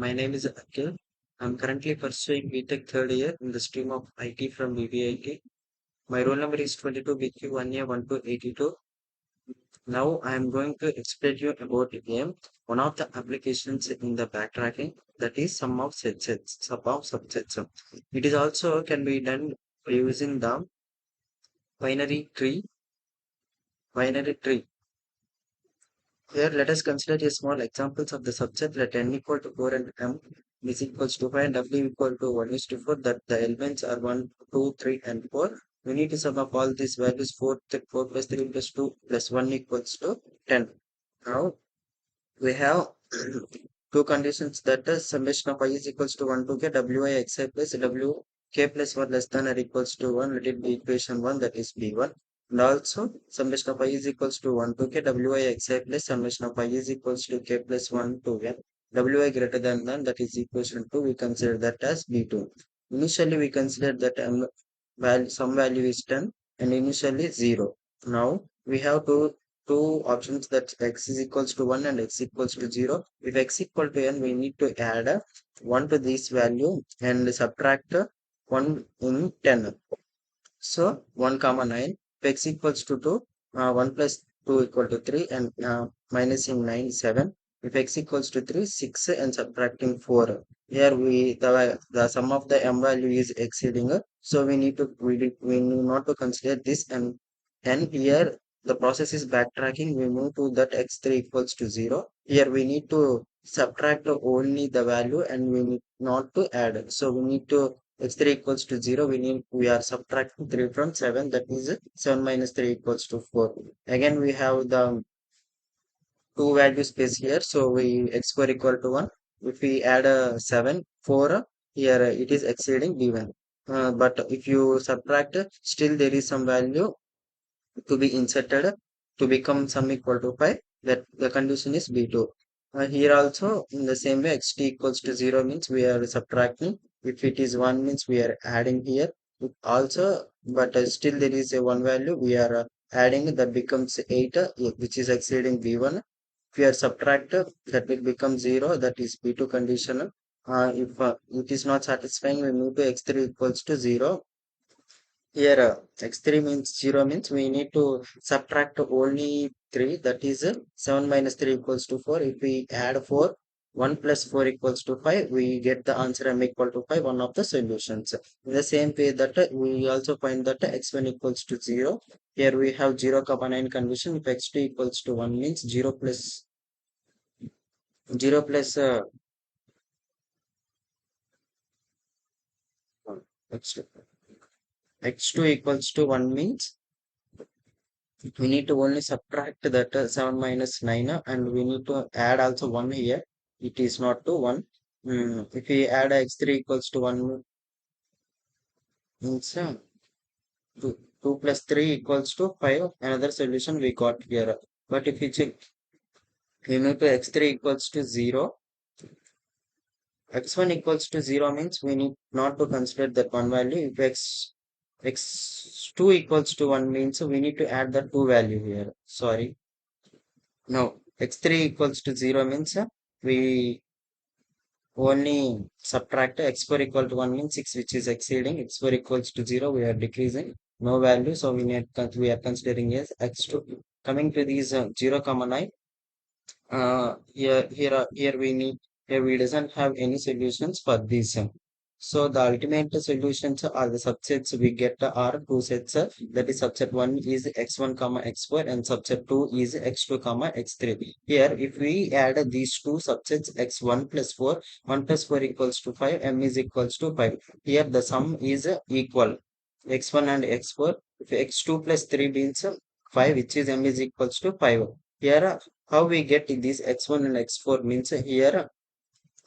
My name is Akhil. I'm currently pursuing BTech third year in the stream of IT from BBIT. My roll number is 22 BQ1A1282. Now I am going to explain you about game, one of the applications in the backtracking, that is sum of subsets. It is also can be done using the binary tree. Binary tree. Here, let us consider a small examples of the subset. Let n equal to 4 and m is equals to 5 and w equal to 1 is to 4, that the elements are 1, 2, 3, and 4. We need to sum up all these values. 4 plus 3 plus 2 plus 1 equals to 10. Now we have two conditions, that is summation of I is equals to 1 to k wi xi plus w k plus 1 less than or equals to 1. Let it be equation 1, that is b1. And also summation of I is equals to 1 to k wi xi plus summation of I is equals to k plus 1 to n wi greater than, that is equation 2. We consider that as b2. Initially we consider that some value is 10 and initially 0. Now we have two options, that x is equals to 1 and x equals to 0. If x equal to n, we need to add 1 to this value and subtract 1 in 10. So 1 comma 9. If x equals to 2, 1 plus 2 equal to 3 and minusing 9, 7. If x equals to 3, 6 and subtracting 4. Here the sum of the m value is exceeding. So we need not to consider this, and here the process is backtracking. We move to that x3 equals to 0. Here we need to subtract only the value and we need not to add. So we need to x3 equals to 0. We are subtracting 3 from 7, that is 7 minus 3 equals to 4. Again we have the two value space here, so we x square equal to 1. If we add a 7 4, here it is exceeding b1. But if you subtract, still there is some value to be inserted to become sum equal to 5, that the condition is b2. Here also in the same way, xt equals to 0 means we are subtracting. If it is 1 means we are adding here also, but still there is a one value we are adding, that becomes 8, which is exceeding b1. If we are subtract, that will become 0, that is b2 conditional. If it is not satisfying, we move to x3 equals to 0. Here, x3 means 0 means we need to subtract only 3, that is 7 minus 3 equals to 4. If we add 4, 1 plus 4 equals to 5, we get the answer m equal to 5, one of the solutions. In the same way that we also find that x1 equals to 0. Here we have 0 comma 9 condition. If x2 equals to 1 means 0 plus x2, x2 equals to 1 means we need to only subtract that 7 minus 9, and we need to add also 1 here. It is not to 1. If we add x3 equals to 1 means 2 plus 3 equals to 5. Another solution we got here. But if you check, we move to x3 equals to 0. X1 equals to 0 means we need not to consider that one value. If x2 equals to 1 means we need to add the 2 value here. Sorry. No, x3 equals to 0 means we only subtract x4 equal to 1 means 6, which is exceeding. X4 equals to 0, we are decreasing. No value, so we are considering as x2. Coming to these 0 comma 9, here we doesn't have any solutions for this. So the ultimate solutions are the subsets we get are two sets. That is subset 1 is x1 comma x4 and subset 2 is x2 comma x3. Here if we add these two subsets x1 plus 4, 1 plus 4 equals to 5, m is equals to 5. Here the sum is equal x1 and x4. If x2 plus 3 means 5, which is m is equals to 5. Here how we get this x1 and x4 means here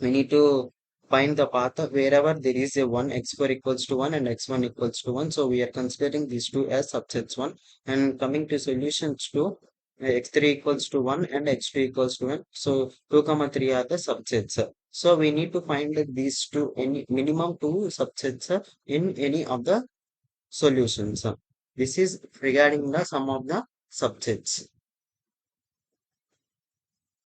we need to find the path wherever there is a 1, x4 equals to 1 and x1 equals to 1. So we are considering these two as subsets 1. And coming to solutions to x3 equals to 1 and x2 equals to 1. So 2 comma 3 are the subsets. So we need to find these two, any minimum two subsets in any of the solutions. This is regarding the sum of the subsets.